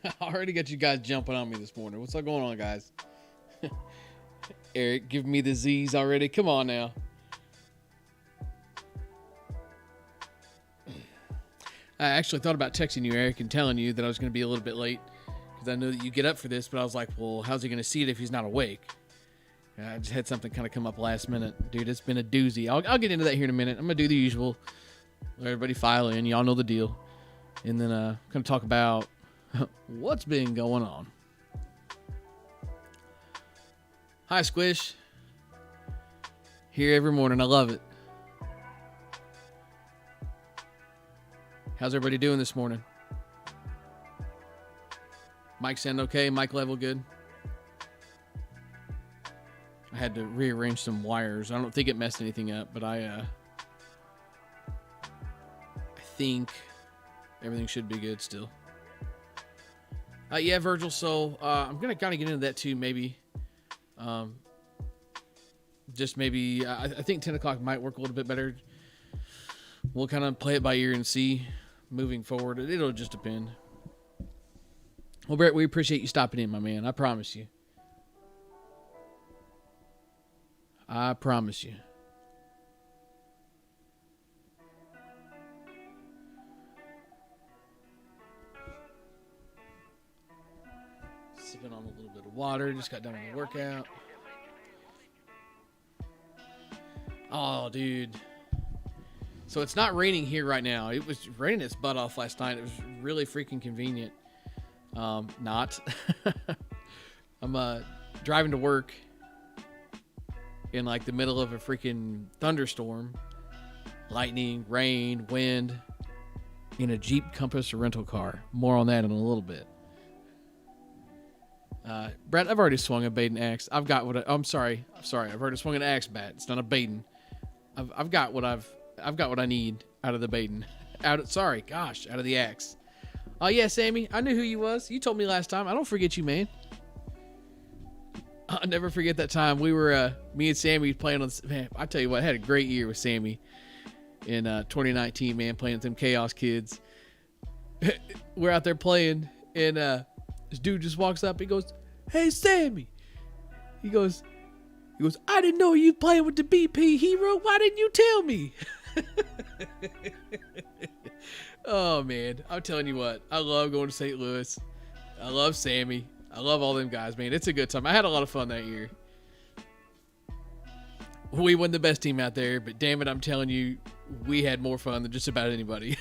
I already got you guys jumping on me this morning. What's all going on, guys? Eric, give me the Z's already. Come on now. I actually thought about texting you, Eric, and telling you that I was going to be a little bit late because I know that you get up for this, but I was like, well, how's he going to see it if he's not awake? I just had something kind of come up last minute. Dude, it's been a doozy. I'll get into that here in a minute. I'm going to do the usual. Let everybody file in. Y'all know the deal. And then I'm going to talk about what's been going on. Hi, Squish. Here every morning. I love it. How's everybody doing this morning? Mike sound okay? Mic level good? I had to rearrange some wires. I don't think it messed anything up, but I think everything should be good still. Yeah, Virgil. So I'm gonna kind of get into that too. Maybe, just maybe. I think 10 o'clock might work a little bit better. We'll kind of play it by ear and see moving forward. It'll just depend. Well, Brett, we appreciate you stopping in, my man. I promise you. I promise you. Sipping on a little bit of water. Just got done with the workout. Oh, dude. So it's not raining here right now. It was raining its butt off last night. It was really freaking convenient. Not. I'm driving to work in like the middle of a freaking thunderstorm. Lightning, rain, wind. In a Jeep Compass rental car. More on that in a little bit. Brett, I've already swung a bait and axe. I've got what I'm sorry. I've already swung an axe bat. It's not a baiting. I've got what I need out of the baiting. Out of the axe. Oh yeah, Sammy, I knew who you was. You told me last time. I don't forget you, man. I'll never forget that time we were me and Sammy playing on. Man, I tell you what, I had a great year with Sammy in 2019. Man, playing with them Chaos Kids. We're out there playing, and this dude just walks up. He goes, "Hey, Sammy." He goes, "I didn't know you playing with the BP hero. Why didn't you tell me?" Oh man, I'm telling you what, I love going to St. Louis. I love Sammy. I love all them guys, man. It's a good time. I had a lot of fun that year. We won the best team out there, but damn it, I'm telling you, we had more fun than just about anybody.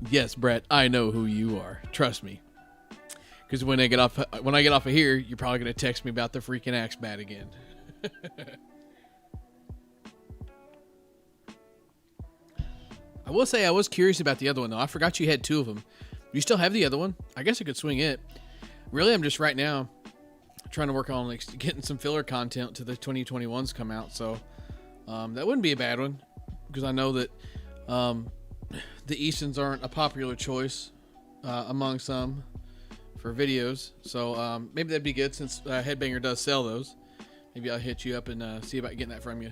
Yes, Brett, I know who you are. Trust me. Because when I get off of here, you're probably gonna text me about the freaking axe bat again. I will say I was curious about the other one though. I forgot you had two of them. You still have the other one? I guess I could swing it. Really, I'm just right now trying to work on like getting some filler content to the 2021s come out. So that wouldn't be a bad one because I know that the Eastons aren't a popular choice among some for videos. So maybe that'd be good since Headbanger does sell those. Maybe I'll hit you up and see about getting that from you.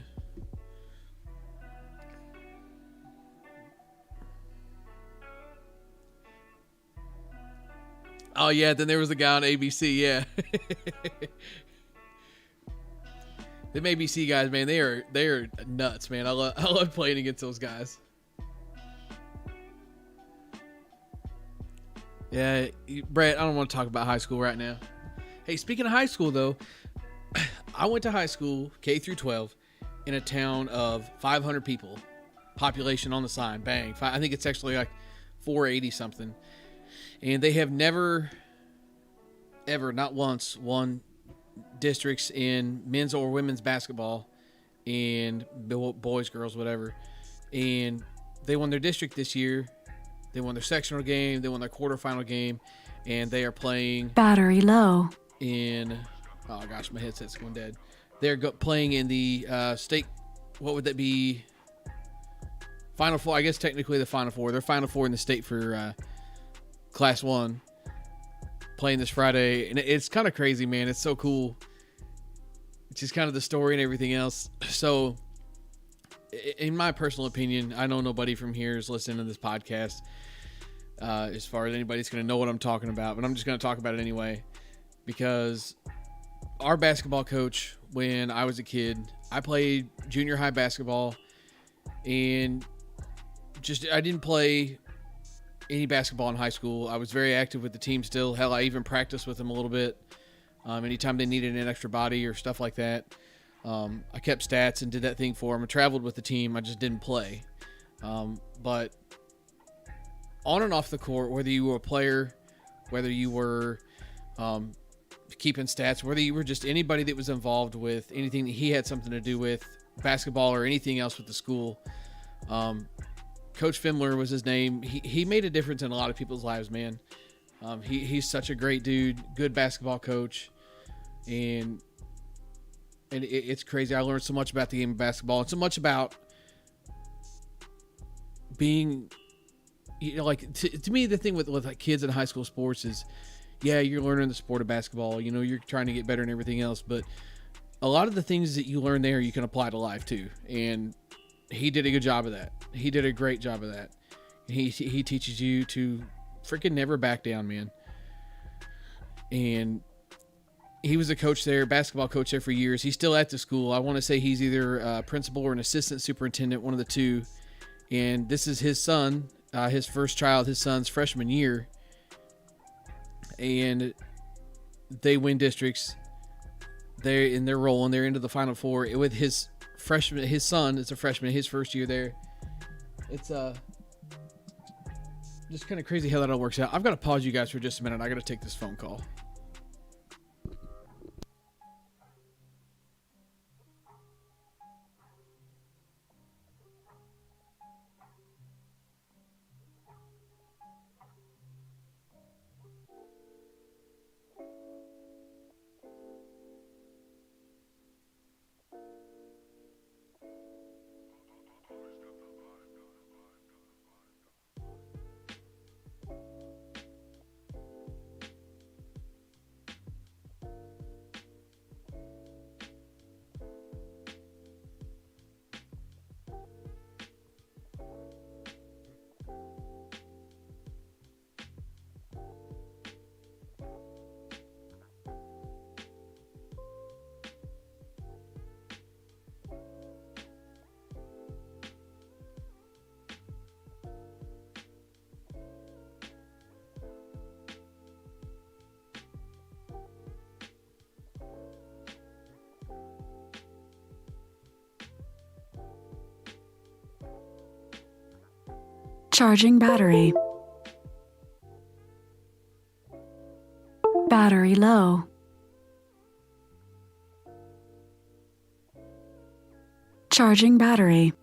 Oh yeah, then there was a guy on ABC, yeah. Them ABC guys, man, they are nuts, man. I love playing against those guys. Yeah, Brett, I don't want to talk about high school right now. Hey, speaking of high school though, I went to high school K through 12 in a town of 500 people. Population on the sign, bang. I think it's actually like 480 something. And they have never, ever, not once, won districts in men's or women's basketball and boys, girls, whatever. And they won their district this year. They won their sectional game. They won their quarterfinal game. And they are playing... Battery low. In... Oh, gosh, my headset's going dead. They're playing in the state... What would that be? Final Four. I guess technically the Final Four. They're Final Four in the state for... Class 1 playing this Friday, and it's kind of crazy, man. It's so cool. It's just kind of the story and everything else. So in my personal opinion, I know nobody from here is listening to this podcast. As far as anybody's going to know what I'm talking about, but I'm just going to talk about it anyway, because our basketball coach, when I was a kid, I played junior high basketball, and I didn't play any basketball in high school. I was very active with the team still. Hell, I even practiced with them a little bit. Anytime they needed an extra body or stuff like that, I kept stats and did that thing for them. I traveled with the team. I just didn't play. But on and off the court, whether you were a player, whether you were keeping stats, whether you were just anybody that was involved with anything that he had something to do with, basketball or anything else with the school, Coach Fimler was his name. He made a difference in a lot of people's lives, man. He's such a great dude, good basketball coach, and it's crazy. I learned so much about the game of basketball and so much about being, like to me, the thing with like kids in high school sports is, yeah, you're learning the sport of basketball. You're trying to get better and everything else, but a lot of the things that you learn there, you can apply to life too. And he did a good job of that. He did a great job of that. He teaches you to freaking never back down, man. And he was a coach there, basketball coach there for years. He's still at the school. I want to say he's either a principal or an assistant superintendent, one of the two. And this is his son, his first child, his son's freshman year. And they win districts. They're rolling. They're into the Final Four with his freshman. His son is a freshman, his first year there. It's just kind of crazy how that all works out. I've got to pause you guys for just a minute. I got to take this phone call. Charging battery. Battery low. Charging battery.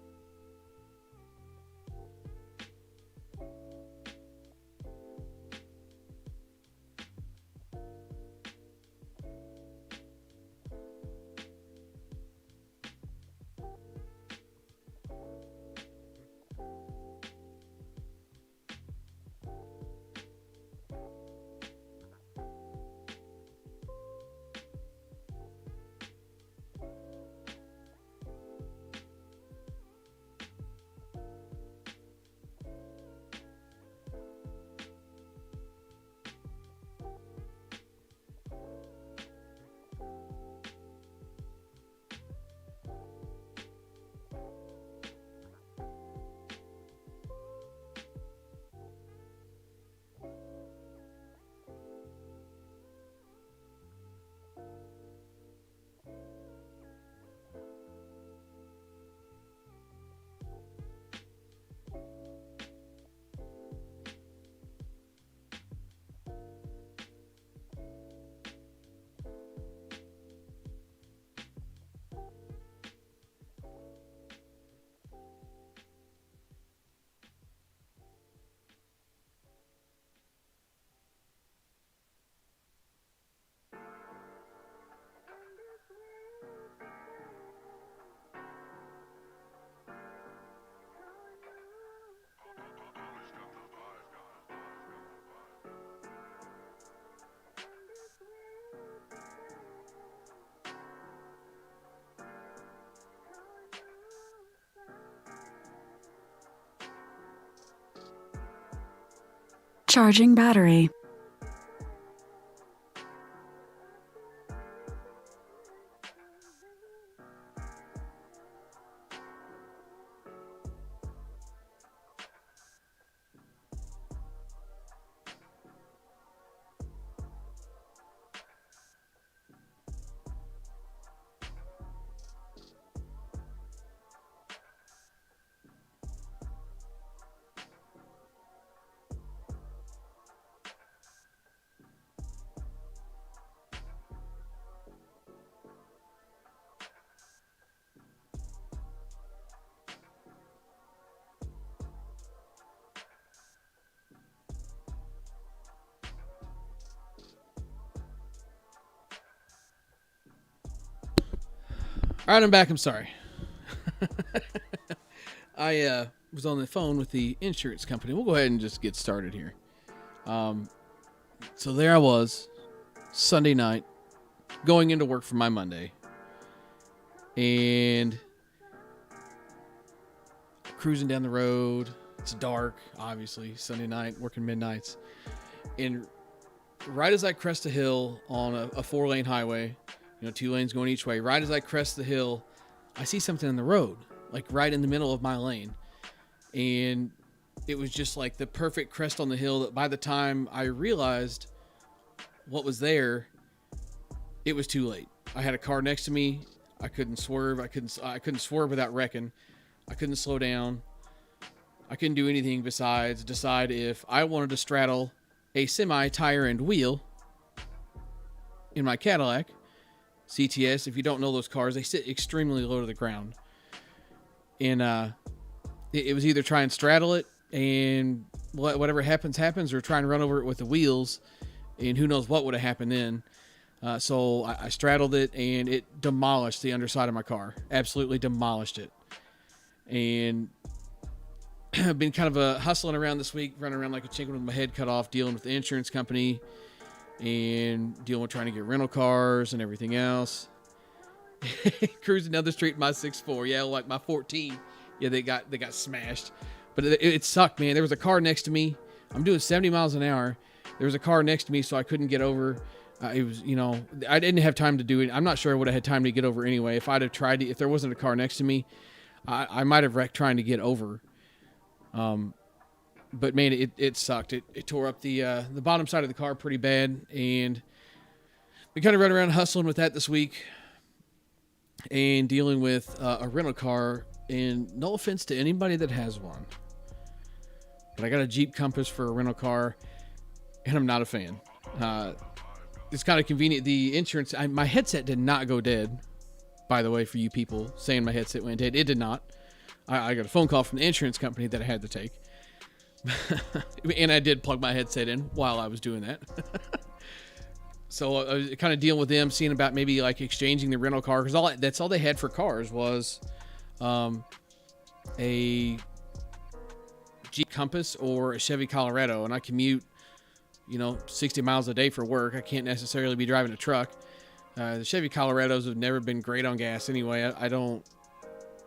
Charging battery. All right, I'm back. I'm sorry. I was on the phone with the insurance company. We'll go ahead and just get started here. So there I was, Sunday night, going into work for my Monday. And cruising down the road. It's dark, obviously, Sunday night, working midnights. And right as I crest a hill on a 4-lane highway, 2 lanes going each way, right as I crest the hill, I see something in the road, like right in the middle of my lane. And it was just like the perfect crest on the hill that by the time I realized what was there, it was too late. I had a car next to me. I couldn't swerve. I couldn't swerve without wrecking. I couldn't slow down. I couldn't do anything besides decide if I wanted to straddle a semi tire and wheel in my Cadillac CTS. If you don't know those cars, they sit extremely low to the ground. And it was either try and straddle it and whatever happens, or try and run over it with the wheels. And who knows what would have happened then. So I straddled it and it demolished the underside of my car. Absolutely demolished it. And I've been kind of hustling around this week, running around like a chicken with my head cut off, dealing with the insurance company and dealing with trying to get rental cars and everything else. Cruising down the street in my 6'4", yeah, like my 14, yeah, they got smashed. But it sucked, man. There was a car next to me. I'm doing 70 miles an hour. There was a car next to me, so I couldn't get over. It was, I didn't have time to do it. I'm not sure I would have had time to get over anyway. If I'd have tried to, if there wasn't a car next to me, I might have wrecked trying to get over. But man, it sucked. It tore up the bottom side of the car pretty bad, and we kind of run around hustling with that this week and dealing with a rental car. And no offense to anybody that has one, but I got a Jeep Compass for a rental car, and I'm not a fan. It's kind of convenient. The insurance, my headset did not go dead, by the way, for you people saying my headset went dead. It did not. I got a phone call from the insurance company that I had to take. And I did plug my headset in while I was doing that. So I was kind of dealing with them, seeing about maybe like exchanging the rental car. Because that's all they had for cars was a Jeep Compass or a Chevy Colorado. And I commute, 60 miles a day for work. I can't necessarily be driving a truck. The Chevy Colorados have never been great on gas anyway. I don't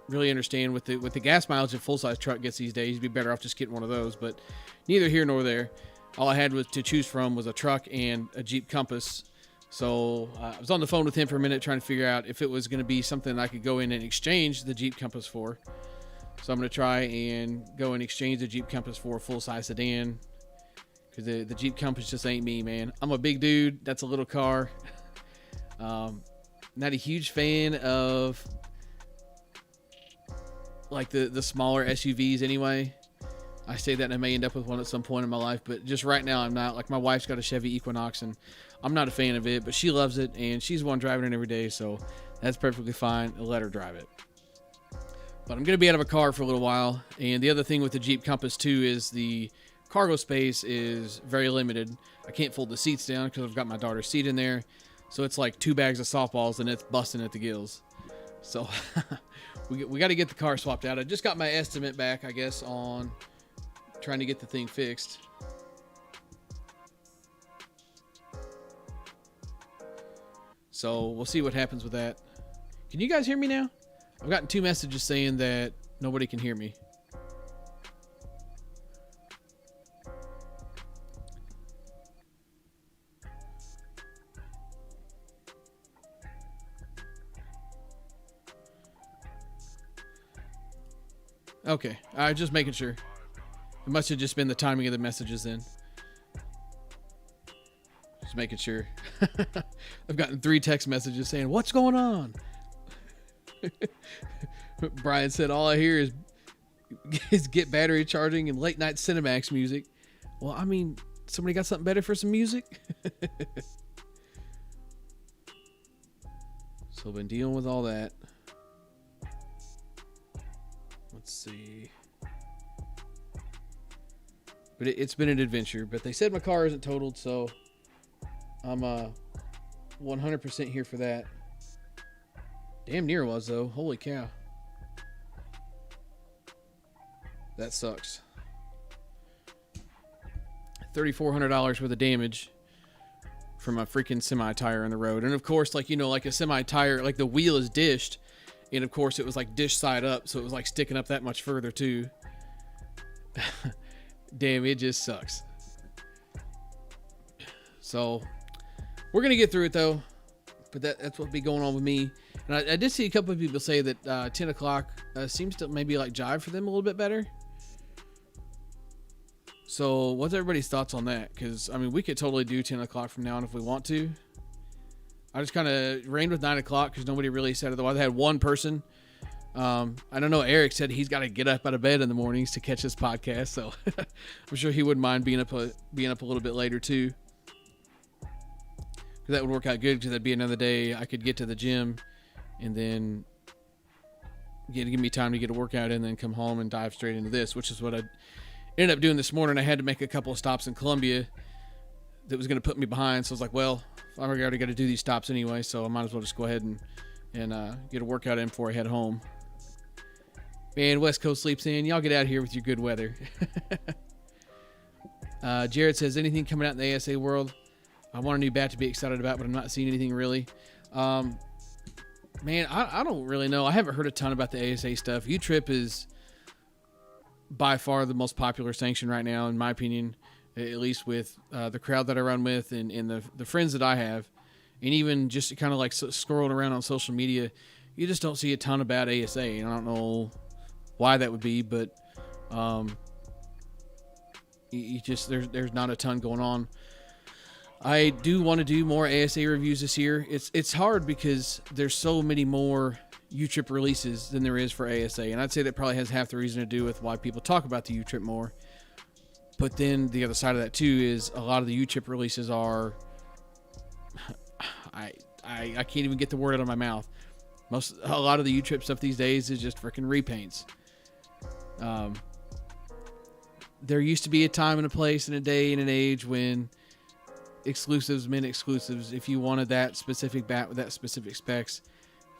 really understand with the gas mileage a full-size truck gets these days. You'd be better off just getting one of those, but neither here nor there. All I had to choose from was a truck and a Jeep Compass. So I was on the phone with him for a minute trying to figure out if it was going to be something I could go in and exchange the Jeep Compass for. So I'm going to try and go and exchange the Jeep Compass for a full-size sedan, because the Jeep Compass just ain't me, man. I'm a big dude. That's a little car. Not a huge fan of like the smaller SUVs anyway. I say that and I may end up with one at some point in my life, but just right now I'm not. Like, my wife's got a Chevy Equinox and I'm not a fan of it, but she loves it and she's the one driving it every day, so that's perfectly fine. I'll let her drive it. But I'm going to be out of a car for a little while. And the other thing with the Jeep Compass too is the cargo space is very limited. I can't fold the seats down because I've got my daughter's seat in there. So it's like 2 bags of softballs and it's busting at the gills. So we got to get the car swapped out. I just got my estimate back, I guess, on trying to get the thing fixed. So we'll see what happens with that. Can you guys hear me now? I've gotten 2 messages saying that nobody can hear me. Okay, I just making sure. It must have just been the timing of the messages then. Just making sure. I've gotten 3 text messages saying, "What's going on?" Brian said, "All I hear is get battery charging and late night Cinemax music." Well, I mean, somebody got something better for some music? So I've been dealing with all that. Let's see. But it's been an adventure. But they said my car isn't totaled, so I'm 100% here for that. Damn near was, though. Holy cow. That sucks. $3,400 worth of damage from a freaking semi-tire on the road. And of course, like, you know, like a semi-tire, like the wheel is dished. And of course it was like dish side up. So it was like sticking up that much further too. Damn, it just sucks. So we're going to get through it though. But that's what'll be going on with me. And I did see a couple of people say that 10 o'clock seems to maybe like jive for them a little bit better. So what's everybody's thoughts on that? Because, I mean, we could totally do 10 o'clock from now on if we want to. I just kind of reigned with 9 o'clock because nobody really said otherwise. I had one person. I don't know. Eric said he's got to get up out of bed in the mornings to catch this podcast. So I'm sure he wouldn't mind being up a little bit later too. Because that would work out good because that'd be another day I could get to the gym and then give me time to get a workout in and then come home and dive straight into this, which is what I ended up doing this morning. I had to make a couple of stops in Columbia that was going to put me behind. So I was like, well, I already got to do these stops anyway, so I might as well just go ahead and get a workout in before I head home. Man, West Coast sleeps in. Y'all get out of here with your good weather. Jared says, anything coming out in the ASA world? I want a new bat to be excited about, but I'm not seeing anything really. Man, I don't really know. I haven't heard a ton about the ASA stuff. U-Trip is by far the most popular sanction right now, in my opinion, at least with the crowd that I run with and the friends that I have. And even just kind of like scrolling around on social media, you just don't see a ton about ASA. And I don't know why that would be, but you just there's not a ton going on. I do want to do more ASA reviews this year. It's hard because there's so many more U-Trip releases than there is for ASA. And I'd say that probably has half the reason to do with why people talk about the U-Trip more. But then the other side of that too is a lot of the U-Trip releases are, I can't even get the word out of my mouth. A lot of the U-Trip stuff these days is just freaking repaints. There used to be a time and a place and a day and an age when exclusives meant exclusives. If you wanted that specific bat with that specific specs,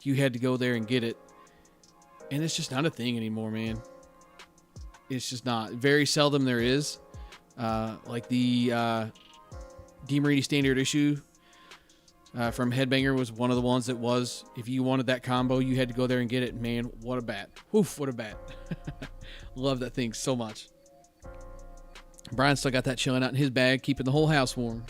you had to go there and get it. And it's just not a thing anymore, man. It's just not. Very seldom there is. Like the DeMarini standard issue from Headbanger was one of the ones that was, if you wanted that combo, you had to go there and get it. Man, what a bat. Oof, what a bat. Love that thing so much. Brian still got that chilling out in his bag, keeping the whole house warm.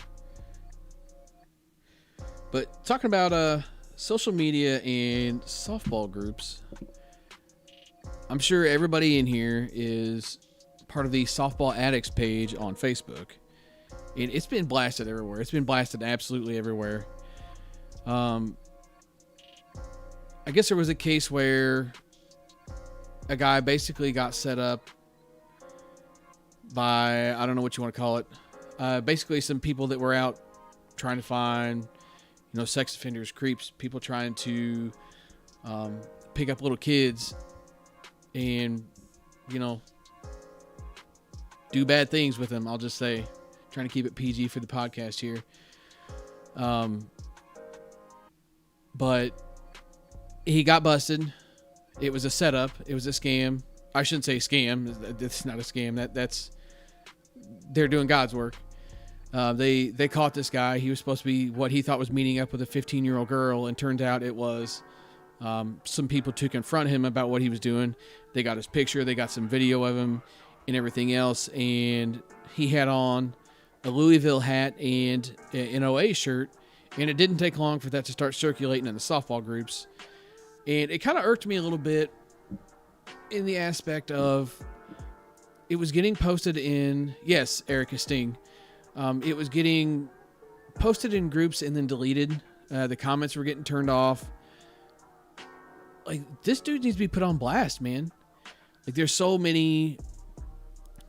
But talking about social media and softball groups, I'm sure everybody in here is part of the Softball Addicts page on Facebook. And it's been blasted everywhere. It's been blasted absolutely everywhere. I guess there was a case where a guy basically got set up by, I don't know what you want to call it. Basically some people that were out trying to find, sex offenders, creeps, people trying to pick up little kids and, do bad things with them. I'll just say, trying to keep it PG for the podcast here. But he got busted. It was a setup. It was a scam. I shouldn't say scam. That's not a scam. They're doing God's work. They caught this guy. He was supposed to be what he thought was meeting up with a 15-year-old girl, and turned out it was some people to confront him about what he was doing. They got his picture. They got some video of him and everything else, and he had on a Louisville hat and an OA shirt, and it didn't take long for that to start circulating in the softball groups. And it kind of irked me a little bit in the aspect of it was getting posted in, yes, Erica Sting. It was getting posted in groups and then deleted. The comments were getting turned off. Like, this dude needs to be put on blast, man. Like, there's so many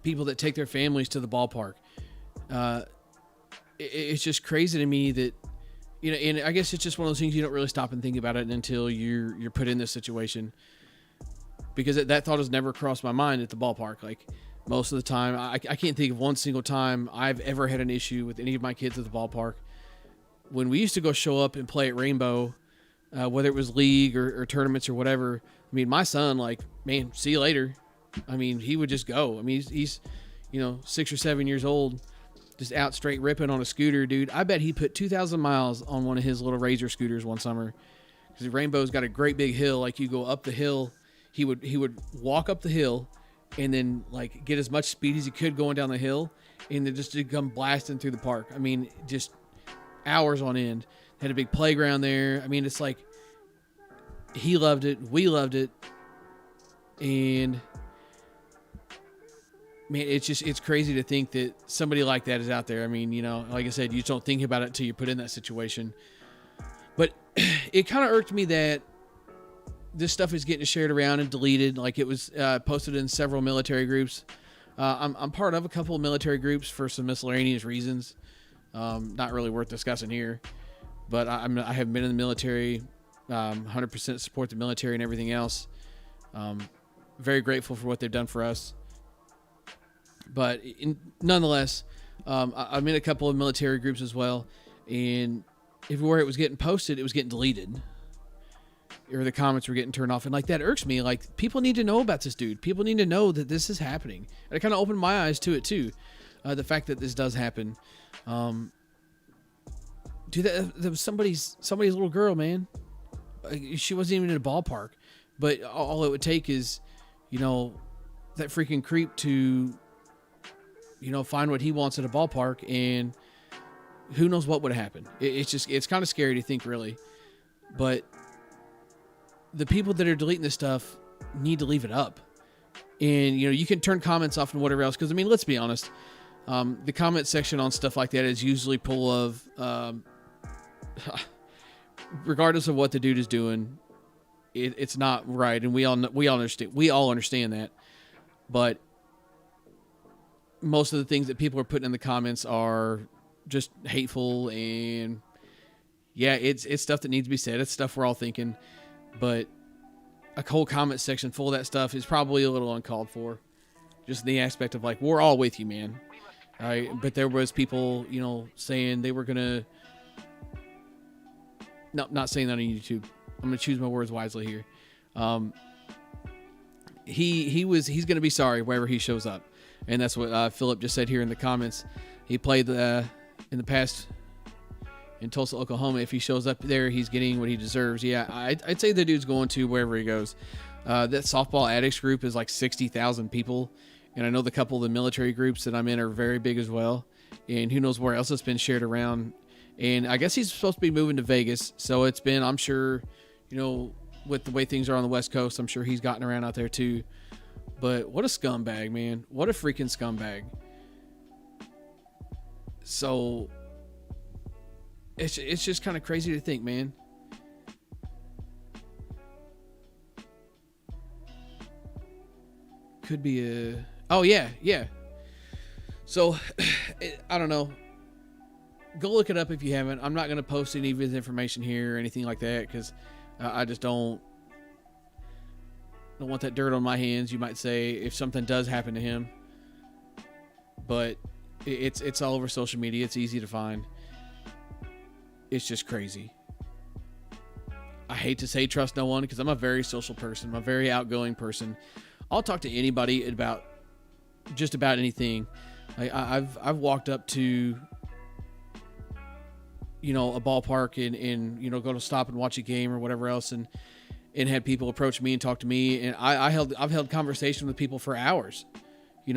people that take their families to the ballpark. It's just crazy to me that, you know, and I guess it's just one of those things you don't really stop and think about it until you're put in this situation. Because that thought has never crossed my mind at the ballpark. Like, most of the time, I can't think of one single time I've ever had an issue with any of my kids at the ballpark. When we used to go show up and play at Rainbow, whether it was league or tournaments or whatever, I mean, my son, like, man, see you later. I mean, he would just go. I mean, he's 6 or 7 years old, just out straight ripping on a scooter, dude. I bet he put 2,000 miles on one of his little Razor scooters one summer. Because Rainbow's got a great big hill. Like, you go up the hill, he would walk up the hill and then, like, get as much speed as he could going down the hill and then just come blasting through the park. I mean, just hours on end. Had a big playground there. I mean, it's like, he loved it. We loved it. And man, it's crazy to think that somebody like that is out there. I mean, like I said, you just don't think about it until you're put in that situation. But it kind of irked me that this stuff is getting shared around and deleted. Like, it was posted in several military groups. I'm part of a couple of military groups for some miscellaneous reasons. Not really worth discussing here. But I have been in the military, 100% support the military and everything else. Very grateful for what they've done for us. But nonetheless, I'm in a couple of military groups as well. And everywhere it was getting posted, it was getting deleted. Or the comments were getting turned off. And like, that irks me. Like, people need to know about this dude. People need to know that this is happening. And it kind of opened my eyes to it too. The fact that this does happen. Dude, that was somebody's little girl, man. She wasn't even in a ballpark, but all it would take is, that freaking creep to, find what he wants at a ballpark, and who knows what would happen. It's kind of scary to think, really. But the people that are deleting this stuff need to leave it up. And, you can turn comments off and whatever else. Because, I mean, let's be honest. The comment section on stuff like that is usually full of, regardless of what the dude is doing, it's not right, and we all understand that. But most of the things that people are putting in the comments are just hateful, and yeah, it's stuff that needs to be said. It's stuff we're all thinking, but a whole comment section full of that stuff is probably a little uncalled for. Just the aspect of, like, we're all with you, man. All right, but there was people, saying they were gonna. No, not saying that on YouTube. I'm gonna choose my words wisely here. He's gonna be sorry wherever he shows up, and that's what Philip just said here in the comments. He played in the past in Tulsa, Oklahoma. If he shows up there, he's getting what he deserves. Yeah, I'd say the dude's going to wherever he goes. That softball addicts group is like 60,000 people, and I know the couple of the military groups that I'm in are very big as well. And who knows where else it's been shared around. And I guess he's supposed to be moving to Vegas, so it's been, I'm sure, with the way things are on the West Coast, I'm sure he's gotten around out there too. But what a scumbag, man. What a freaking scumbag. So it's just kind of crazy to think, man. Could be a... Oh, yeah. So, I don't know. Go look it up if you haven't. I'm not going to post any of his information here or anything like that, because I just don't want that dirt on my hands, you might say, if something does happen to him. But it's all over social media. It's easy to find. It's just crazy. I hate to say trust no one, because I'm a very social person. I'm a very outgoing person. I'll talk to anybody about just about anything. I've walked up to a ballpark and go to stop and watch a game or whatever else, and had people approach me and talk to me, and I've held conversation with people for hours. I've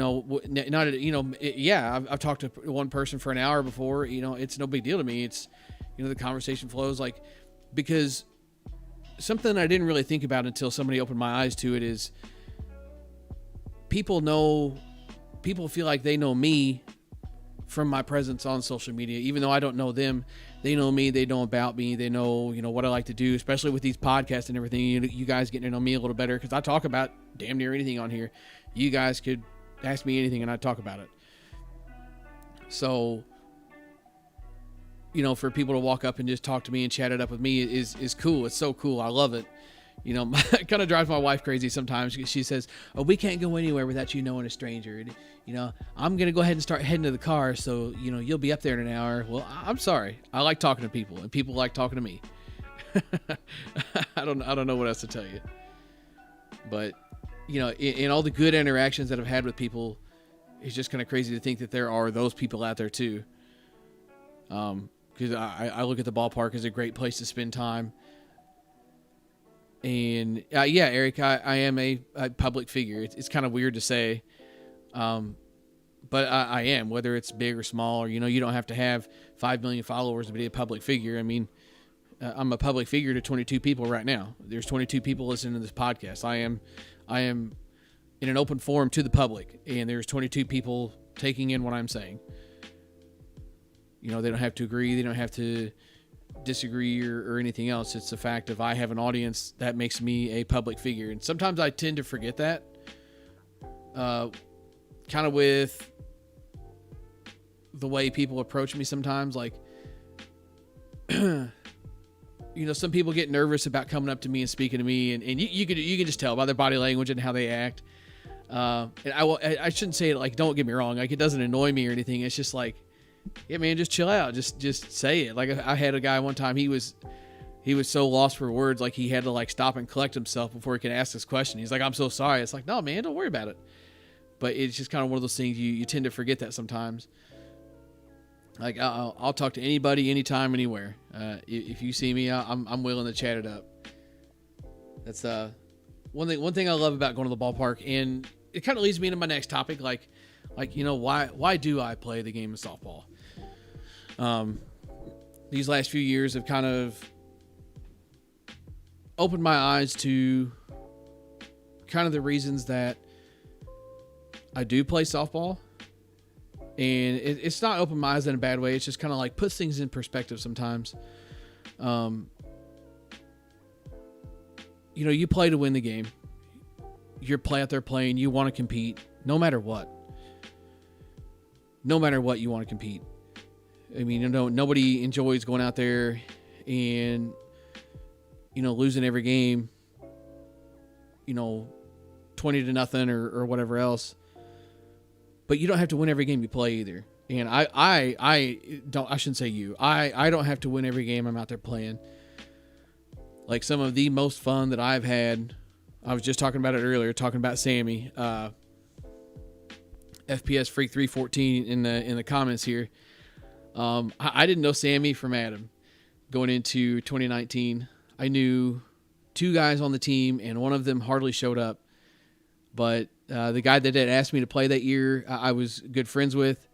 talked to one person for an hour before. It's no big deal to me. It's the conversation flows, like, because something I didn't really think about until somebody opened my eyes to it is people feel like they know me from my presence on social media, even though I don't know them. They know me, they know about me, they know, what I like to do, especially with these podcasts and everything. You guys getting to know me a little better, because I talk about damn near anything on here. You guys could ask me anything and I'd talk about it. So, for people to walk up and just talk to me and chat it up with me is cool. It's so cool. I love it. It kind of drives my wife crazy sometimes. She says, "Oh, we can't go anywhere without you knowing a stranger. And, I'm going to go ahead and start heading to the car. So, you'll be up there in an hour." Well, I'm sorry. I like talking to people, and people like talking to me. I don't know what else to tell you. But, in all the good interactions that I've had with people, it's just kind of crazy to think that there are those people out there too. Because I look at the ballpark as a great place to spend time. And yeah, Eric, I am a public figure. It's kind of weird to say, but I am, whether it's big or small, or, you don't have to have 5 million followers to be a public figure. I mean, I'm a public figure to 22 people right now. There's 22 people listening to this podcast. I am in an open forum to the public, and there's 22 people taking in what I'm saying. They don't have to agree. They don't have to disagree or anything else. It's the fact of I have an audience that makes me a public figure. And sometimes I tend to forget that, kind of with the way people approach me sometimes. Like, some people get nervous about coming up to me and speaking to me, and you can just tell by their body language and how they act. And I shouldn't say it like, don't get me wrong, like it doesn't annoy me or anything. It's just like, yeah, man, just chill out. Just say it. Like I had a guy one time, he was so lost for words, like he had to like stop and collect himself before he could ask this question. He's like, "I'm so sorry." It's like, no, man, don't worry about it. But it's just kind of one of those things you tend to forget that sometimes. Like I'll talk to anybody, anytime, anywhere. If you see me, I'm willing to chat it up. That's one thing I love about going to the ballpark, and it kind of leads me into my next topic. Like why do I play the game of softball? These last few years have kind of opened my eyes to kind of the reasons that I do play softball. And it's not opened my eyes in a bad way. It's just kind of like puts things in perspective sometimes. You play to win the game. You're out there playing. You want to compete no matter what. No matter what, you want to compete. I mean, nobody enjoys going out there and, losing every game, 20-0 or whatever else. But you don't have to win every game you play either. And I shouldn't say you. I don't have to win every game I'm out there playing. Like some of the most fun that I've had, I was just talking about it earlier, talking about Sammy, FPS Freak 314 in the comments here. I didn't know Sammy from Adam going into 2019. I knew 2 guys on the team, and one of them hardly showed up. But the guy that had asked me to play that year, I was good friends with.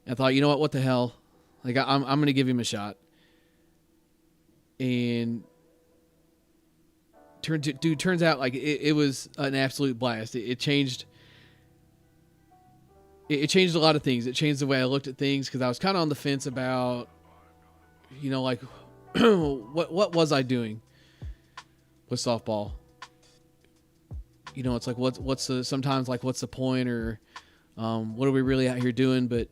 And I thought, what the hell? Like I'm going to give him a shot. And turns out like it was an absolute blast. It changed. It changed a lot of things. It changed the way I looked at things, because I was kind of on the fence about, like, what was I doing with softball? It's like what's the sometimes like what's the point, or what are we really out here doing? But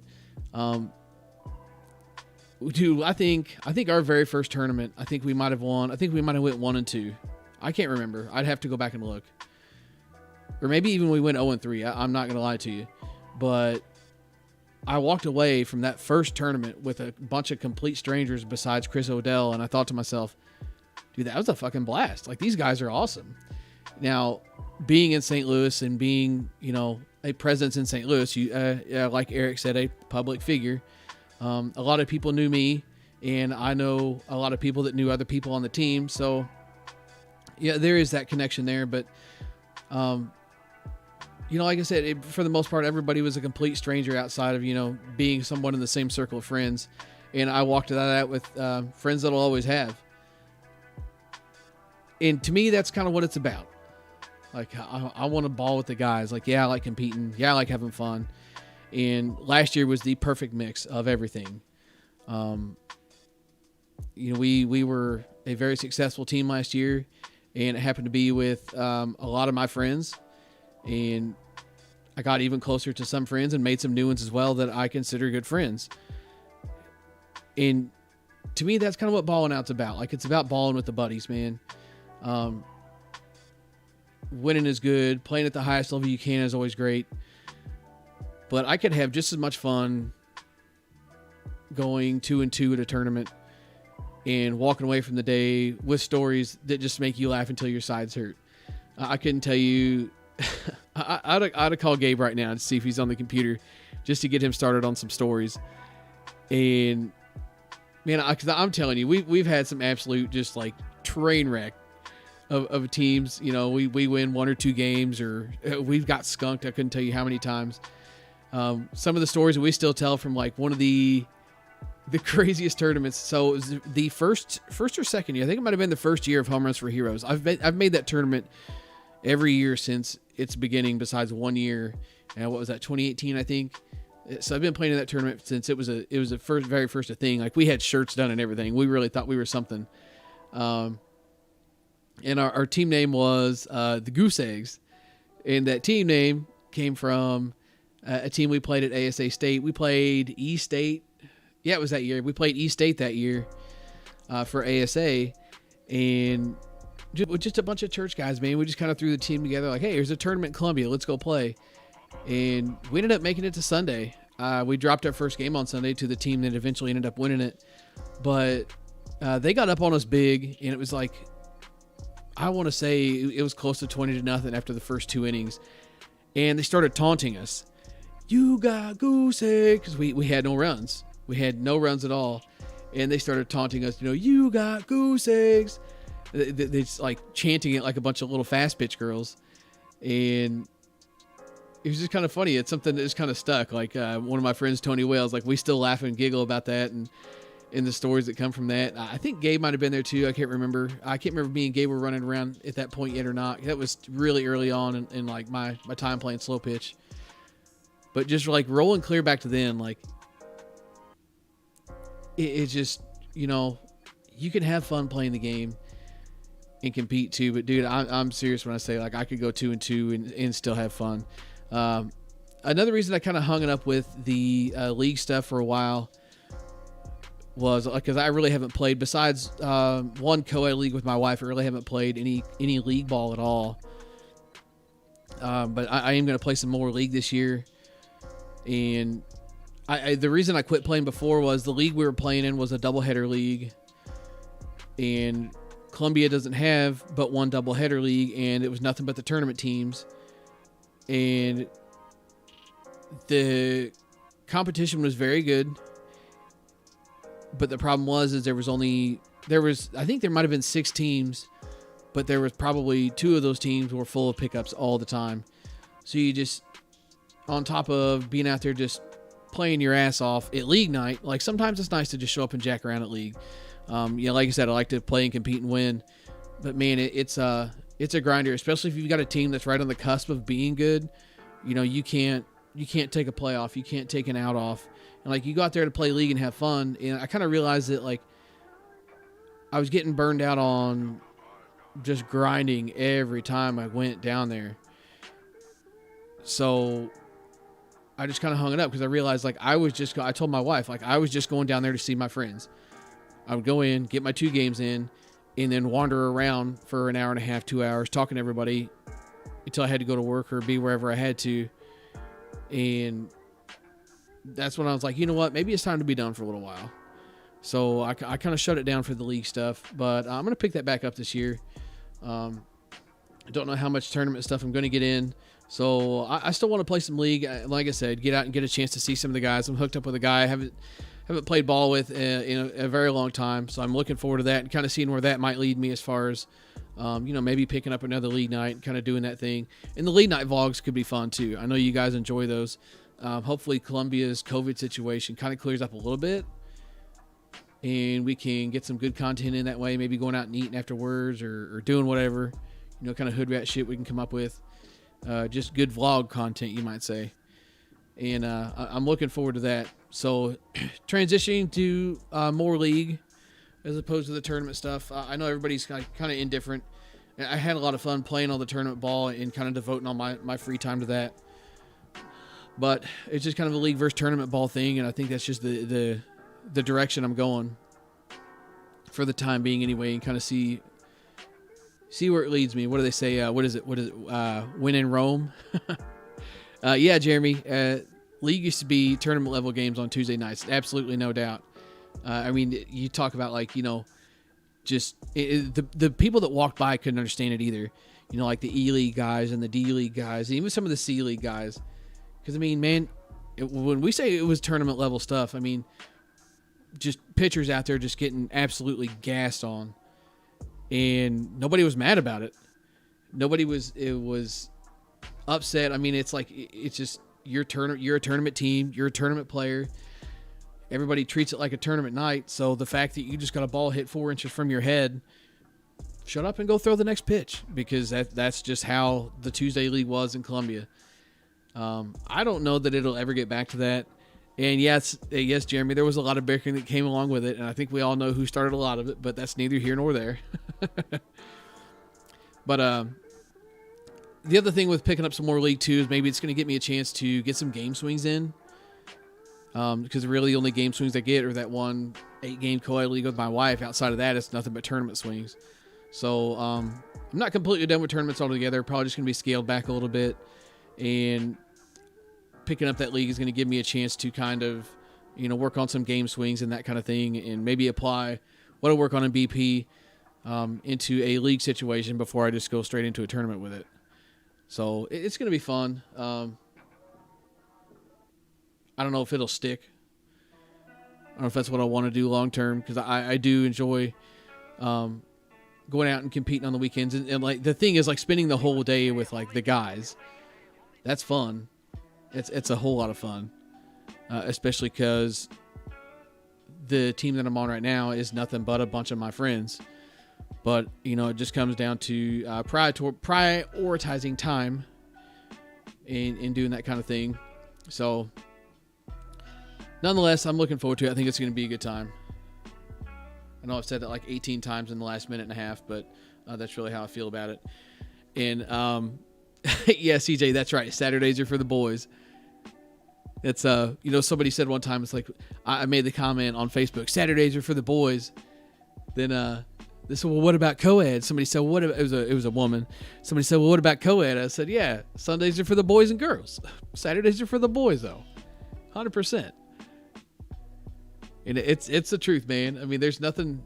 dude, I think our very first tournament, I think we might have won. I think we might have went 1-2. I can't remember. I'd have to go back and look. Or maybe even we went 0-3. I'm not gonna lie to you. But I walked away from that first tournament with a bunch of complete strangers besides Chris Odell, and I thought to myself, dude, that was a fucking blast. Like, these guys are awesome. Now, being in St. Louis and being, a presence in St. Louis, like Eric said, a public figure, a lot of people knew me, and I know a lot of people that knew other people on the team. So, yeah, there is that connection there. But, like I said, for the most part, everybody was a complete stranger outside of, being someone in the same circle of friends. And I walked that out with friends that I'll always have. And to me, that's kind of what it's about. Like I want to ball with the guys. Like, yeah, I like competing. Yeah, I like having fun. And last year was the perfect mix of everything. We were a very successful team last year, and it happened to be with a lot of my friends. And I got even closer to some friends and made some new ones as well that I consider good friends. And to me, that's kind of what balling out's about. Like, it's about balling with the buddies, man. Winning is good. Playing at the highest level you can is always great. But I could have just as much fun going 2-2 at a tournament and walking away from the day with stories that just make you laugh until your sides hurt. I couldn't tell you. I'd have called Gabe right now to see if he's on the computer just to get him started on some stories. And man, because I'm telling you, we've had some absolute just like train wreck of teams. We win 1 or 2 games, or we've got skunked. I couldn't tell you how many times. Some of the stories that we still tell from like one of the craziest tournaments. So it was the first or second year. I think it might have been the first year of Home Runs for Heroes. I've made that tournament every year since its beginning, besides 1 year. And what was that, 2018, I think? So I've been playing in that tournament since it was a very first thing. Like, we had shirts done and everything. We really thought we were something. And our team name was the Goose Eggs. And that team name came from a team we played at ASA State. We played East State. Yeah, it was that year. We played East State that year for ASA. And just a bunch of church guys, man. We just kind of threw the team together like, hey, here's a tournament in Columbia. Let's go play. And we ended up making it to Sunday. We dropped our first game on Sunday to the team that eventually ended up winning it. But they got up on us big, and it was like, I want to say it was close to 20-0 after the first 2 innings. And they started taunting us. You got goose egg, because we had no runs. We had no runs at all. And they started taunting us, you got goose eggs. They're like chanting it like a bunch of little fast pitch girls. And it was just kind of funny. It's something that just kind of stuck. Like one of my friends, Tony Wells, like we still laugh and giggle about that and the stories that come from that. I think Gabe might have been there too. I can't remember. Me and Gabe were running around at that point yet or not. That was really early on in like my time playing slow pitch. But just like rolling clear back to then, like it's just, you can have fun playing the game and compete too. But dude, I'm serious when I say like I could go 2-2 and still have fun. Another reason I kind of hung it up with the league stuff for a while was because I really haven't played, besides one co-ed league with my wife. I really haven't played any league ball at all. But I am going to play some more league this year. And the reason I quit playing before was the league we were playing in was a doubleheader league. And Columbia doesn't have but one doubleheader league, and it was nothing but the tournament teams. And the competition was very good. But the problem was there was I think there might have been 6 teams, but there was probably 2 of those teams were full of pickups all the time. So you just, on top of being out there just playing your ass off at league night, like sometimes it's nice to just show up and jack around at league. Like I said, I like to play and compete and win, but man, it's a grinder, especially if you've got a team that's right on the cusp of being good. You can't take a playoff, you can't take an out off, and like you go out there to play league and have fun. And I kind of realized that like I was getting burned out on just grinding every time I went down there. So I just kind of hung it up because I realized like I told my wife, like I was just going down there to see my friends. I would go in, get my 2 games in, and then wander around for an hour and a half, 2 hours, talking to everybody until I had to go to work or be wherever I had to. And that's when I was like, you know what, maybe it's time to be done for a little while. So I kind of shut it down for the league stuff, but I'm going to pick that back up this year. I don't know how much tournament stuff I'm going to get in. So I still want to play some league. Like I said, get out and get a chance to see some of the guys. I'm hooked up with a guy I haven't played ball with in a very long time. So I'm looking forward to that and kind of seeing where that might lead me as far as, maybe picking up another league night and kind of doing that thing. And the league night vlogs could be fun too. I know you guys enjoy those. Hopefully Columbia's COVID situation kind of clears up a little bit and we can get some good content in that way. Maybe going out and eating afterwards or doing whatever, kind of hood rat shit we can come up with. Just good vlog content, you might say. And I'm looking forward to that. So transitioning to more league as opposed to the tournament stuff. I know everybody's kind of indifferent. I had a lot of fun playing all the tournament ball and kind of devoting all my free time to that. But it's just kind of a league versus tournament ball thing, and I think that's just the direction I'm going for the time being anyway, and kind of see where it leads me. What do they say? What is it? Win in Rome? Yeah, Jeremy. League used to be tournament level games on Tuesday nights. Absolutely, no doubt. I mean, you talk about just the people that walked by couldn't understand it either. Like the E League guys and the D League guys, even some of the C League guys. Because I mean, man, when we say it was tournament level stuff, I mean, just pitchers out there just getting absolutely gassed on, and nobody was mad about it. Nobody was upset. I mean, it's just you're a tournament team, you're a tournament player. Everybody treats it like a tournament night. So the fact that you just got a ball hit 4 inches from your head, shut up and go throw the next pitch, because that's just how the Tuesday League was in Columbia. I don't know that it'll ever get back to that. And yes, Jeremy, there was a lot of bickering that came along with it, and I think we all know who started a lot of it, but that's neither here nor there. But the other thing with picking up some more League 2 is maybe it's going to get me a chance to get some game swings in. Because really the only game swings I get are that one 8-game co-ed league with my wife. Outside of that, it's nothing but tournament swings. So I'm not completely done with tournaments altogether. Probably just going to be scaled back a little bit. And picking up that league is going to give me a chance to kind of, work on some game swings and that kind of thing, and maybe apply what I work on in BP into a league situation before I just go straight into a tournament with it. So it's going to be fun. I don't know if it'll stick. I don't know if that's what I want to do long term, because I do enjoy going out and competing on the weekends. And the thing is, spending the whole day with the guys. That's fun. It's a whole lot of fun, especially because the team that I'm on right now is nothing but a bunch of my friends. But it just comes down to prioritizing time and doing that kind of thing. So, nonetheless, I'm looking forward to it. I think it's going to be a good time. I know I've said that 18 times in the last minute and a half, but that's really how I feel about it. And yeah, CJ, that's right. Saturdays are for the boys. It's somebody said one time, it's I made the comment on Facebook, Saturdays are for the boys. Then they said, well, what about co-ed? Somebody said, well, it was a woman. Somebody said, well, what about co-ed? I said, yeah, Sundays are for the boys and girls. Saturdays are for the boys, though. 100%. And it's the truth, man. I mean, there's nothing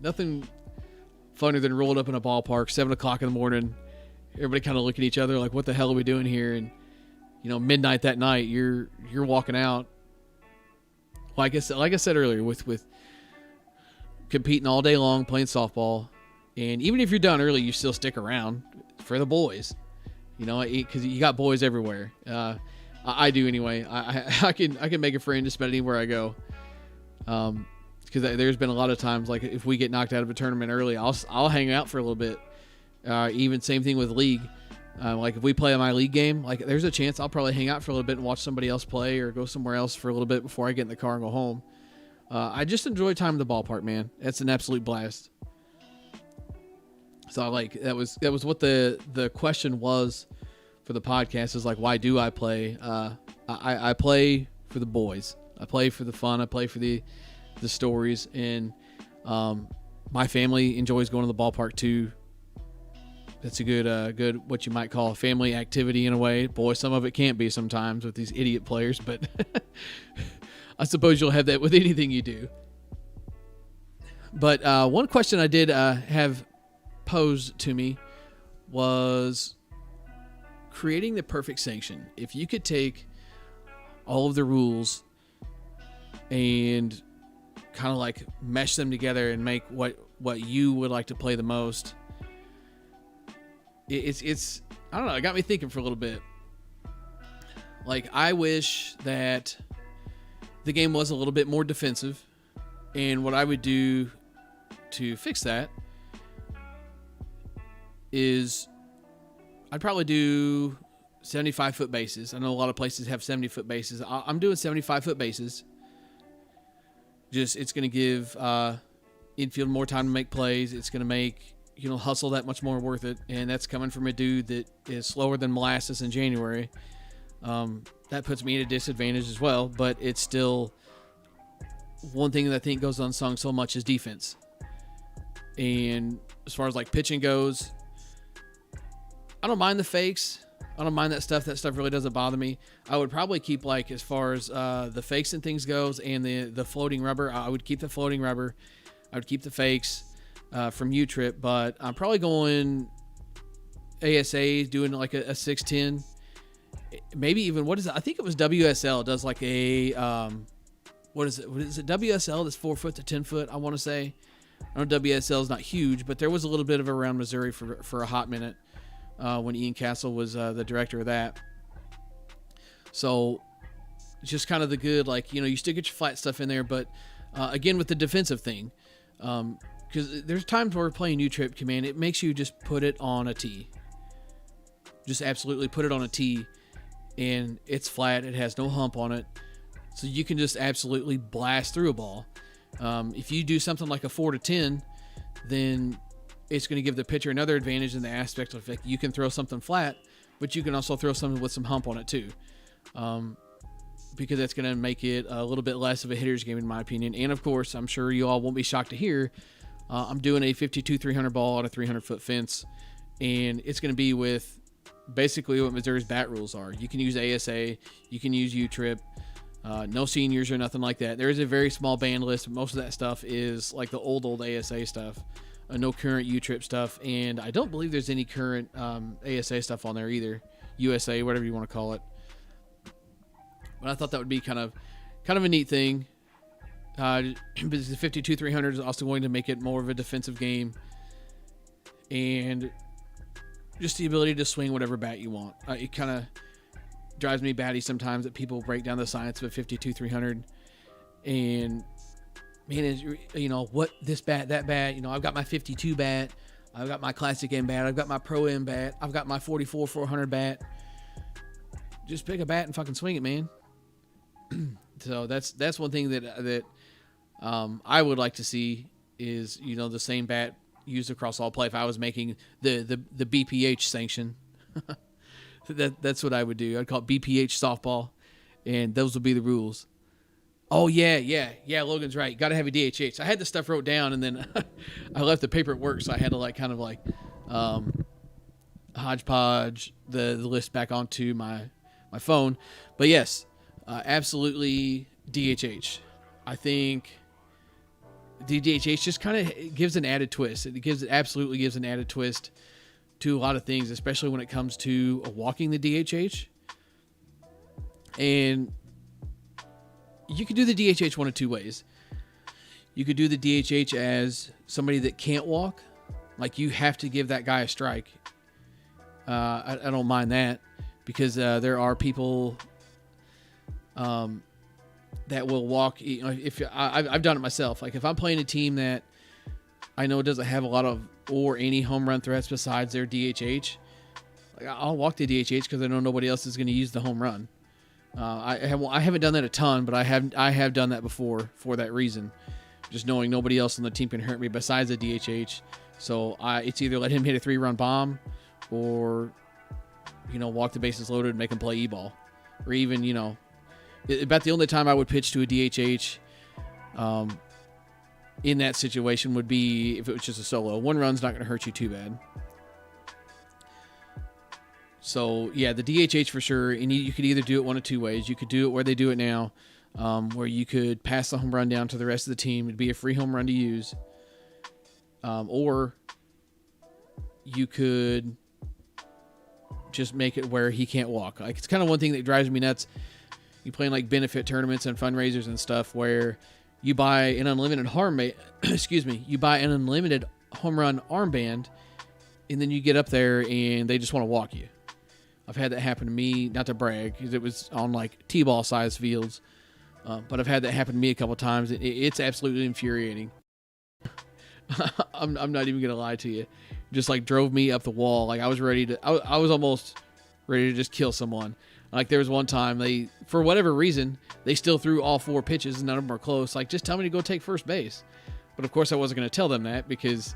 funner than rolling up in a ballpark, 7 o'clock in the morning. Everybody kind of looking at each other like, what the hell are we doing here? And, midnight that night, you're walking out. Like I said earlier, with competing all day long, playing softball. And even if you're done early, you still stick around for the boys. Because you got boys everywhere. I do anyway. I can make a friend just about anywhere I go. Because there's been a lot of times, if we get knocked out of a tournament early, I'll hang out for a little bit. Even same thing with league. If we play my league game, there's a chance I'll probably hang out for a little bit and watch somebody else play, or go somewhere else for a little bit before I get in the car and go home. I just enjoy time in the ballpark, man. It's an absolute blast. So that was what the question was for the podcast, is why do I play? I play for the boys. I play for the fun. I play for the stories, and my family enjoys going to the ballpark too. That's a good what you might call a family activity in a way. Boy, some of it can't be sometimes with these idiot players, but I suppose you'll have that with anything you do. But one question I did have posed to me was creating the perfect sanction. If you could take all of the rules and kind of mesh them together and make what you would like to play the most, it's I don't know, it got me thinking for a little bit. I wish that the game was a little bit more defensive, and what I would do to fix that is I'd probably do 75-foot bases. I know a lot of places have 70-foot bases. I'm doing 75-foot bases. Just it's going to give infield more time to make plays. It's going to make hustle that much more worth it, and that's coming from a dude that is slower than molasses in January. That puts me at a disadvantage as well, but it's still one thing that I think goes unsung so much is defense. And as far as like pitching goes, I don't mind the fakes. I don't mind that stuff. That stuff really doesn't bother me. I would probably keep, like, as far as the fakes and things goes, and the floating rubber, I would keep the floating rubber. I would keep the fakes from U-Trip, but I'm probably going ASA, doing like a 610. Maybe even, what is it? I think it was WSL does like a, what is it? WSL that's 4 foot to 10 foot, I want to say. I know WSL is not huge, but there was a little bit of around Missouri for a hot minute. When Ian Castle was the director of that. So just kind of the good, like, you still get your flat stuff in there, but again, with the defensive thing, because there's times where we're playing U-Trip Command, it makes you just put it on a tee. Just absolutely put it on a tee, and it's flat. It has no hump on it. So you can just absolutely blast through a ball. If you do something like a 4 to 10, then it's going to give the pitcher another advantage in the aspect of, like, you can throw something flat, but you can also throw something with some hump on it too. Because that's going to make it a little bit less of a hitter's game, in my opinion. And of course, I'm sure you all won't be shocked to hear, I'm doing a 52-300 ball on a 300-foot fence, and it's going to be with basically what Missouri's bat rules are. You can use ASA, you can use U-Trip, no seniors or nothing like that. There is a very small band list, but most of that stuff is like the old ASA stuff. No current U-Trip stuff, and I don't believe there's any current ASA stuff on there either. USA, whatever you want to call it. But I thought that would be kind of a neat thing. Because the 52-300 is also going to make it more of a defensive game, and just the ability to swing whatever bat you want. It kind of drives me batty sometimes that people break down the science of a 52-300, and man, what this bat, that bat, I've got my 52 bat, I've got my classic M bat, I've got my pro M bat, I've got my 44-400 bat. Just pick a bat and fucking swing it, man. So that's one thing that I would like to see is, the same bat used across all play. If I was making the BPH sanction, that's what I would do. I'd call it BPH softball, and those would be the rules. Oh, yeah, Logan's right. Got to have a DHH. I had this stuff wrote down, and then I left the paper at work, so I had to hodgepodge the list back onto my phone. But yes, absolutely DHH. I think the DHH just kind of gives an added twist. It absolutely gives an added twist to a lot of things, especially when it comes to walking the DHH. And you could do the DHH one of two ways. You could do the DHH as somebody that can't walk, like you have to give that guy a strike. I don't mind that, because there are people that will walk. If I've done it myself. Like if I'm playing a team that I know doesn't have a lot of or any home run threats besides their DHH, like I'll walk the DHH because I know nobody else is going to use the home run. I haven't done that a ton, but I have done that before for that reason. Just knowing nobody else on the team can hurt me besides the DHH. So it's either let him hit a 3-run bomb or, walk the bases loaded and make him play E-ball. Or even, about the only time I would pitch to a DHH in that situation would be if it was just a solo. 1 run's not going to hurt you too bad. So, yeah, the DHH for sure, and you could either do it one of two ways. You could do it where they do it now, where you could pass the home run down to the rest of the team. It'd be a free home run to use. Or you could just make it where he can't walk. Like, it's kind of one thing that drives me nuts. You playing like benefit tournaments and fundraisers and stuff where you buy an unlimited you buy an unlimited home run armband, and then you get up there and they just want to walk you. I've had that happen to me, not to brag, because it was on like T-ball size fields, but I've had that happen to me a couple times. It's absolutely infuriating. I'm not even going to lie to you. just like drove me up the wall. Like I was ready to, I was almost ready to just kill someone. Like there was one time they, for whatever reason, they still threw all 4 pitches and none of them were close. Like, just tell me to go take first base. But of course I wasn't going to tell them that because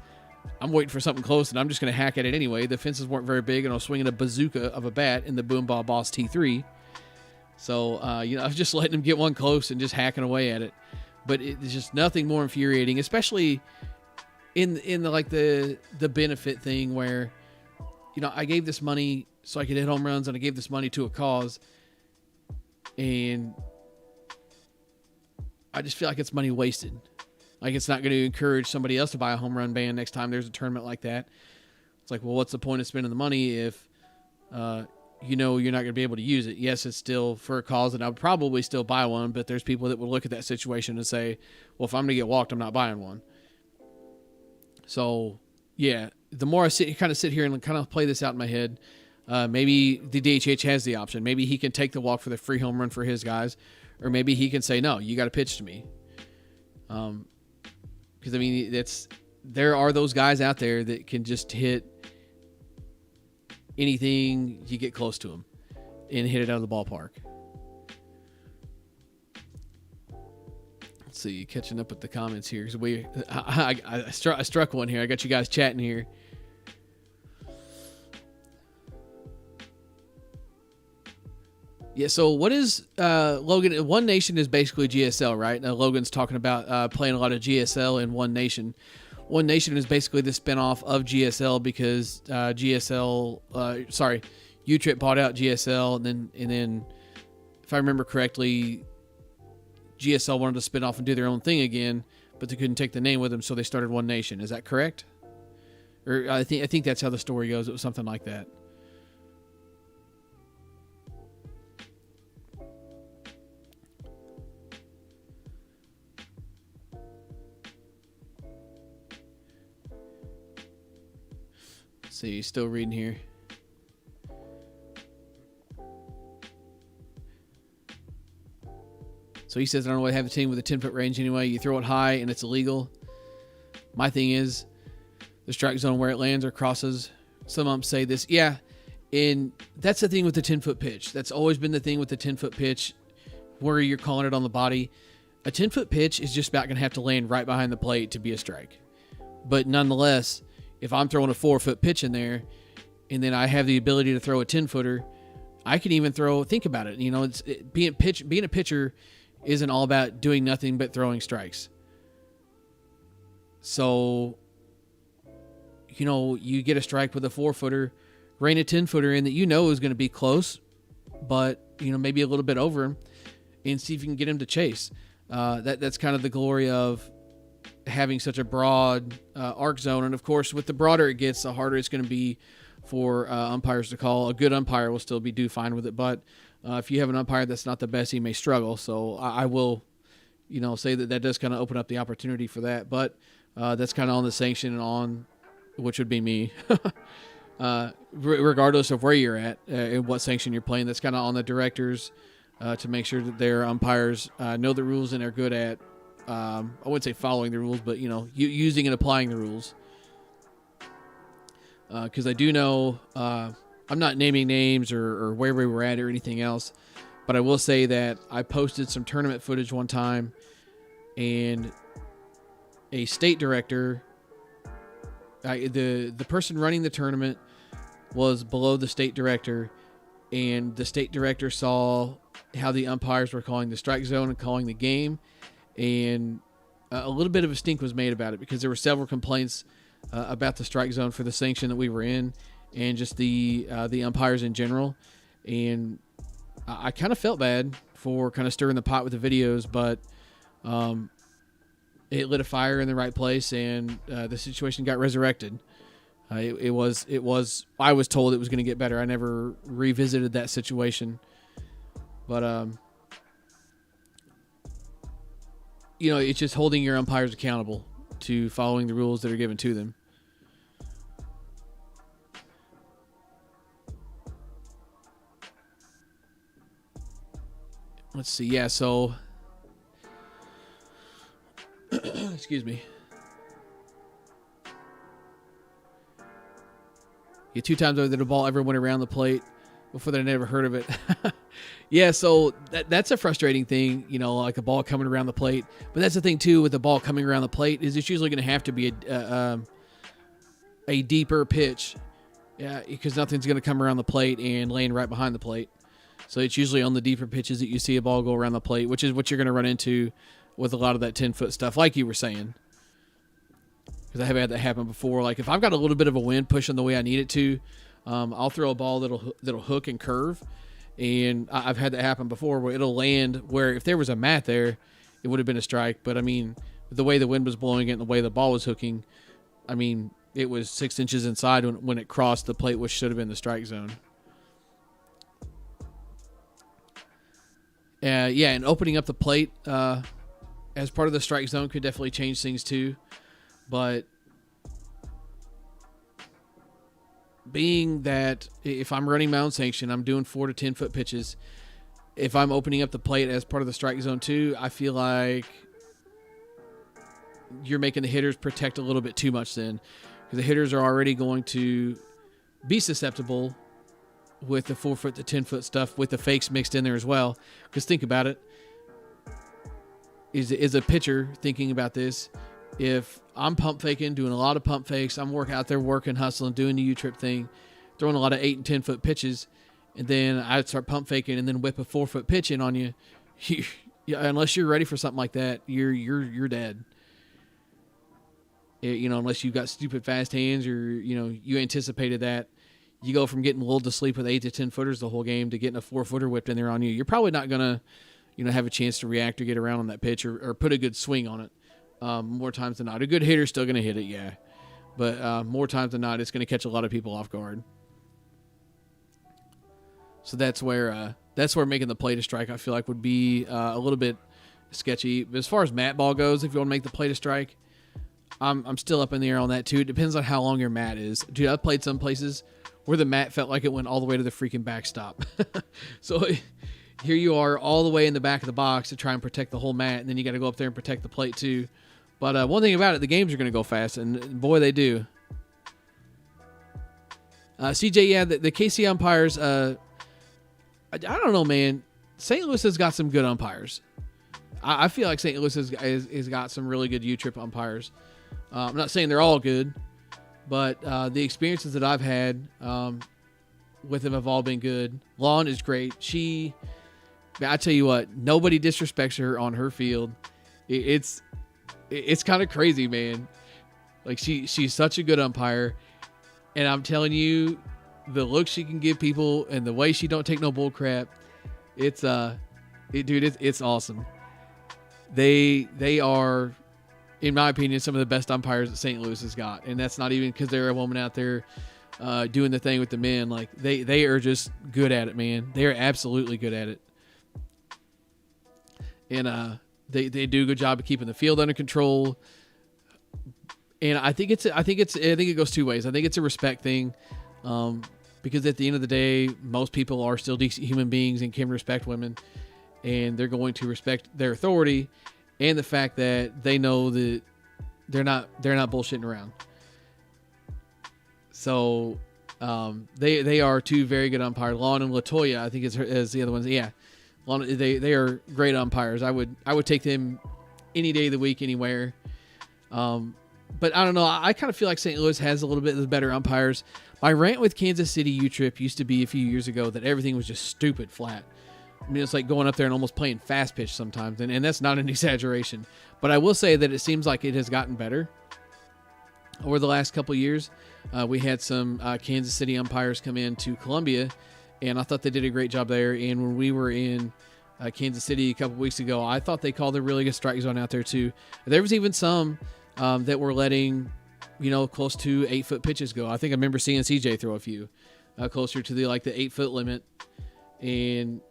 I'm waiting for something close and I'm just going to hack at it anyway. The fences weren't very big and I was swinging a bazooka of a bat in the Boom Bob Boss T3. So, I was just letting them get one close and just hacking away at it. But it's just nothing more infuriating, especially in the benefit thing where, I gave this money so I could hit home runs and I gave this money to a cause. And I just feel like it's money wasted. Like it's not going to encourage somebody else to buy a home run band next time there's a tournament like that. It's like, well, what's the point of spending the money if, you're not going to be able to use it? Yes, it's still for a cause and I would probably still buy one, but there's people that would look at that situation and say, well, if I'm going to get walked, I'm not buying one. So yeah, the more I sit here and kind of play this out in my head, maybe the DHH has the option. Maybe he can take the walk for the free home run for his guys, or maybe he can say, no, you got to pitch to me. Because there are those guys out there that can just hit anything you get close to them and hit it out of the ballpark. Let's see, catching up with the comments here because I struck one here. I got you guys chatting here. Yeah, so what is Logan? One Nation is basically GSL, right? Now Logan's talking about playing a lot of GSL in One Nation. One Nation is basically the spinoff of GSL because U-Trip bought out GSL, and then if I remember correctly, GSL wanted to spin off and do their own thing again, but they couldn't take the name with them, so they started One Nation. Is that correct? Or I think that's how the story goes. It was something like that. See, still reading here. So he says, I don't know why I have a team with a 10-foot range anyway. You throw it high and it's illegal. My thing is the strike zone where it lands or crosses. Some of them say this. Yeah, and that's the thing with the 10-foot pitch. That's always been the thing with the 10-foot pitch where you're calling it on the body. A 10-foot pitch is just about going to have to land right behind the plate to be a strike. But nonetheless, if I'm throwing a 4-foot pitch in there and then I have the ability to throw a 10-footer, I can even think about it. Being a pitcher isn't all about doing nothing but throwing strikes. So, you get a strike with a 4-footer, rain a 10-footer in that is going to be close, but, maybe a little bit over him, and see if you can get him to chase. That's kind of the glory of having such a broad arc zone. And of course, with the broader it gets, the harder it's going to be for umpires to call. A good umpire will still do fine with it, but if you have an umpire that's not the best, he may struggle. So I will, say that does kind of open up the opportunity for that. But that's kind of on the sanction and on, which would be me, regardless of where you're at and what sanction you're playing. That's kind of on the directors to make sure that their umpires know the rules and are good at, I wouldn't say following the rules, but, using and applying the rules. Because I do know, I'm not naming names or where we were at or anything else, but I will say that I posted some tournament footage one time, and a state director, the person running the tournament was below the state director, and the state director saw how the umpires were calling the strike zone and calling the game, and a little bit of a stink was made about it because there were several complaints about the strike zone for the sanction that we were in and just the umpires in general. And I kind of felt bad for kind of stirring the pot with the videos, but it lit a fire in the right place, and the situation got resurrected. I was told it was going to get better. I never revisited that situation, but it's just holding your umpires accountable to following the rules that are given to them. Let's see. Yeah, so excuse me. Yeah, 2 times over the ball ever went around the plate before they never heard of it. Yeah, so that's a frustrating thing, like a ball coming around the plate. But that's the thing too with the ball coming around the plate is it's usually going to have to be a deeper pitch, yeah, because nothing's going to come around the plate and land right behind the plate. So it's usually on the deeper pitches that you see a ball go around the plate, which is what you're going to run into with a lot of that 10-foot stuff, like you were saying. Because I have had that happen before. Like if I've got a little bit of a wind pushing the way I need it to, I'll throw a ball that'll hook and curve, and I've had that happen before where it'll land where if there was a mat there, it would have been a strike. But I mean, the way the wind was blowing it and the way the ball was hooking, I mean, it was 6 inches inside when it crossed the plate, which should have been the strike zone. Yeah, and opening up the plate as part of the strike zone could definitely change things too. But being that if I'm running my own sanction, I'm doing 4 to 10 foot pitches. If I'm opening up the plate as part of the strike zone too, I feel like you're making the hitters protect a little bit too much then, because the hitters are already going to be susceptible with the 4 foot to 10 foot stuff with the fakes mixed in there as well. Because think about it, is a pitcher thinking about this? If I'm pump faking, doing a lot of pump fakes, I'm out there working, hustling, doing the U-trip thing, throwing a lot of 8 and 10 foot pitches, and then I start pump faking and then whip a 4 foot pitch in on you, unless you're ready for something like that, you're dead. Unless you've got stupid fast hands or you anticipated that. You go from getting lulled to sleep with 8 to 10 footers the whole game to getting a 4 footer whipped in there on you. You're probably not gonna have a chance to react or get around on that pitch or put a good swing on it. More times than not, a good hitter's still going to hit it, yeah, but more times than not, it's going to catch a lot of people off guard. So that's where making the plate a strike, I feel like, would be a little bit sketchy. But as far as mat ball goes, if you want to make the plate a strike, I'm still up in the air on that too. It depends on how long your mat is. Dude, I've played some places where the mat felt like it went all the way to the freaking backstop. So here you are all the way in the back of the box to try and protect the whole mat, and then you got to go up there and protect the plate too. But one thing about it, the games are going to go fast, and boy, they do. CJ, yeah, the KC umpires, I don't know, man. St. Louis has got some good umpires. I feel like St. Louis has got some really good U-trip umpires. I'm not saying they're all good, but the experiences that I've had with them have all been good. Lawn is great. I tell you what, nobody disrespects her on her field. It's kind of crazy, man. Like she's such a good umpire, and I'm telling you, the look she can give people and the way she don't take no bull crap, it's awesome. They are, in my opinion, some of the best umpires that St. Louis has got, and that's not even because they're a woman out there doing the thing with the men. Like they are just good at it, man. They are absolutely good at it, and They do a good job of keeping the field under control, and I think it goes two ways. I think it's a respect thing, because at the end of the day, most people are still decent human beings and can respect women, and they're going to respect their authority, and the fact that they know that they're not bullshitting around. So they are two very good umpires. Lon and Latoya, I think is the other ones. Yeah. They are great umpires. I would take them any day of the week, anywhere. But I don't know. I kind of feel like St. Louis has a little bit of the better umpires. My rant with Kansas City U-Trip used to be a few years ago that everything was just stupid flat. I mean, it's like going up there and almost playing fast pitch sometimes, and that's not an exaggeration. But I will say that it seems like it has gotten better over the last couple of years. We had some Kansas City umpires come in to Columbia, and I thought they did a great job there. And when we were in Kansas City a couple weeks ago, I thought they called a really good strike zone out there too. There was even some that were letting, close to 8 foot pitches go. I think I remember seeing CJ throw a few closer to the 8 foot limit, and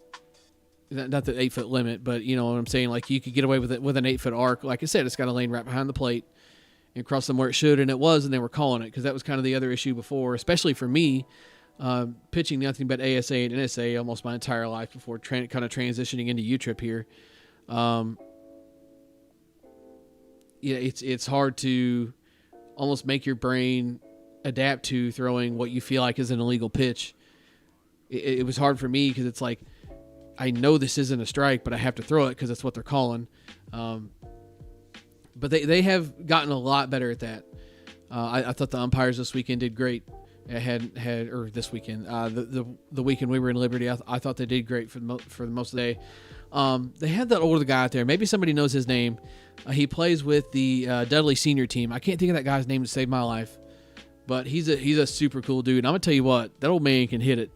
not the 8 foot limit, but you know what I'm saying. Like you could get away with it with an 8 foot arc. Like I said, it's got a lane right behind the plate and cross them where it should, and it was, and they were calling it because that was kind of the other issue before, especially for me. Pitching nothing but ASA and NSA almost my entire life before kind of transitioning into U-Trip here. It's hard to almost make your brain adapt to throwing what you feel like is an illegal pitch. It was hard for me because it's like, I know this isn't a strike, but I have to throw it because that's what they're calling. But they have gotten a lot better at that. I thought the umpires this weekend did great. Or this weekend, the weekend we were in Liberty, I thought they did great for the most of the day. They had that older guy out there. Maybe somebody knows his name. He plays with the Dudley senior team. I can't think of that guy's name to save my life, but he's a super cool dude. And I'm gonna tell you what, that old man can hit it.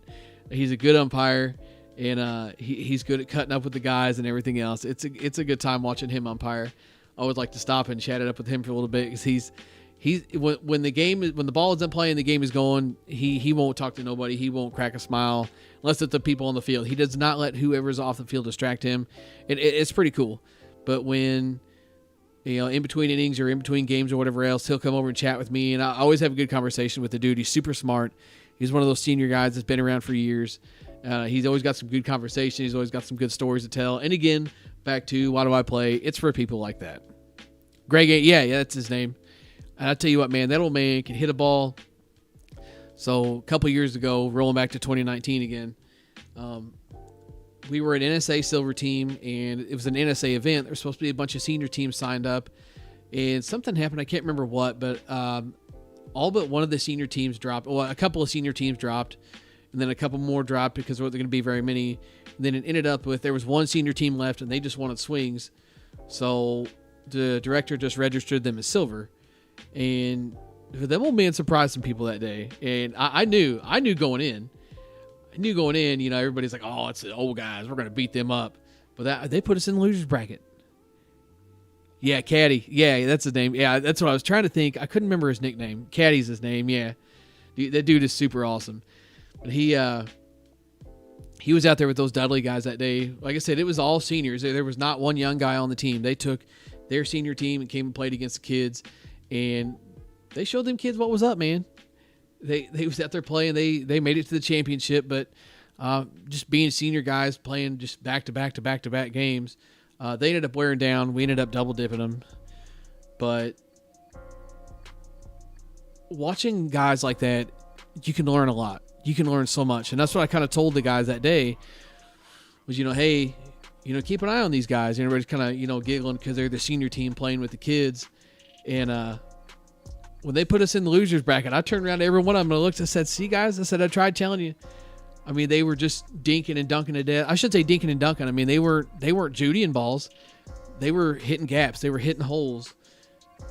He's a good umpire, and he's good at cutting up with the guys and everything else. It's a good time watching him umpire. I would like to stop and chat it up with him for a little bit because when the ball isn't playing, the game is going. He won't talk to nobody. He won't crack a smile unless it's the people on the field. He does not let whoever's off the field distract him. It's pretty cool. But when in between innings or in between games or whatever else, he'll come over and chat with me, and I always have a good conversation with the dude. He's super smart. He's one of those senior guys that's been around for years. He's always got some good conversation. He's always got some good stories to tell. And again, back to why do I play? It's for people like that. Greg, yeah, that's his name. And I tell you what, man, that old man can hit a ball. So a couple years ago, rolling back to 2019 again, we were an NSA Silver team, and it was an NSA event. There was supposed to be a bunch of senior teams signed up, and something happened. I can't remember what, but all but one of the senior teams dropped. Well, a couple of senior teams dropped, and then a couple more dropped because there weren't going to be very many. And then it ended up with there was one senior team left, and they just wanted swings. So the director just registered them as silver. And them old man surprised some people that day. And I knew going in. Everybody's like, oh, it's the old guys. We're going to beat them up. But they put us in the losers bracket. Yeah, Caddy. Yeah, that's his name. Yeah, that's what I was trying to think. I couldn't remember his nickname. Caddy's his name, yeah. That dude is super awesome. But he was out there with those Dudley guys that day. Like I said, it was all seniors. There was not one young guy on the team. They took their senior team and came and played against the kids. And they showed them kids what was up, man. They was out there playing. They made it to the championship, but just being senior guys playing just back-to-back games, they ended up wearing down. We ended up double-dipping them. But watching guys like that, you can learn a lot. You can learn so much. And that's what I kind of told the guys that day was, hey, keep an eye on these guys. And everybody's kind of, giggling because they're the senior team playing with the kids. And when they put us in the losers bracket, I turned around to every one of them and I looked and said, see, guys, I said, I tried telling you. I mean, they were just dinking and dunking to death. I should say dinking and dunking. I mean, they weren't Judying balls. They were hitting gaps. They were hitting holes.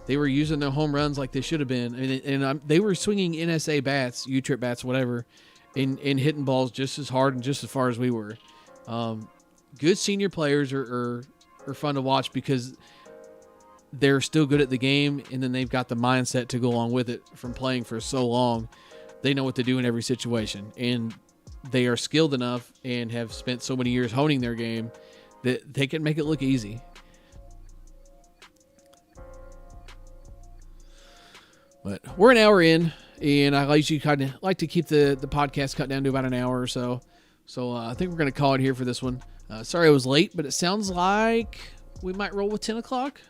They were using their home runs like they should have been. And they were swinging NSA bats, U-trip bats, whatever, and hitting balls just as hard and just as far as we were. Good senior players are fun to watch because they're still good at the game, and then they've got the mindset to go along with it from playing for so long. They know what to do in every situation, and they are skilled enough and have spent so many years honing their game that they can make it look easy. But we're an hour in, and I usually kind of like to keep the podcast cut down to about an hour or so. So I think we're going to call it here for this one. Sorry I was late, but it sounds like we might roll with 10 o'clock.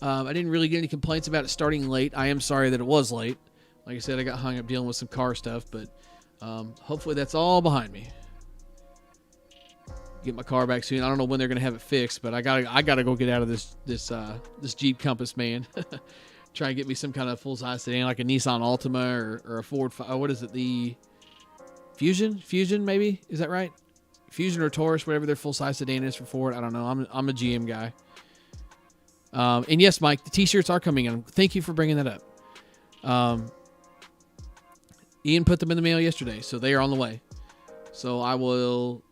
I didn't really get any complaints about it starting late. I am sorry that it was late. Like I said, I got hung up dealing with some car stuff, but hopefully that's all behind me. Get my car back soon. I don't know when they're gonna have it fixed, but I gotta go get out of this Jeep Compass, man. Try and get me some kind of full size sedan, like a Nissan Altima or a Ford. What is it? The Fusion, maybe? Is that right? Fusion or Taurus, whatever their full size sedan is for Ford. I don't know. I'm a GM guy. And yes, Mike, the t-shirts are coming in. Thank you for bringing that up. Ian put them in the mail yesterday, so they are on the way. So I will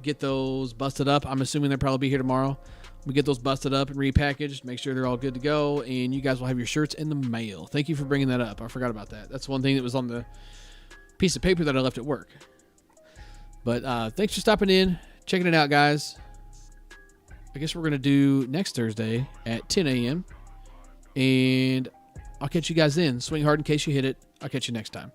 get those busted up. I'm assuming they'll probably be here tomorrow. We get those busted up and repackaged, make sure they're all good to go, and you guys will have your shirts in the mail. Thank you for bringing that up. I forgot about that. That's one thing that was on the piece of paper that I left at work. But thanks for stopping in, checking it out, guys. I guess we're going to do next Thursday at 10 a.m. And I'll catch you guys then. Swing hard in case you hit it. I'll catch you next time.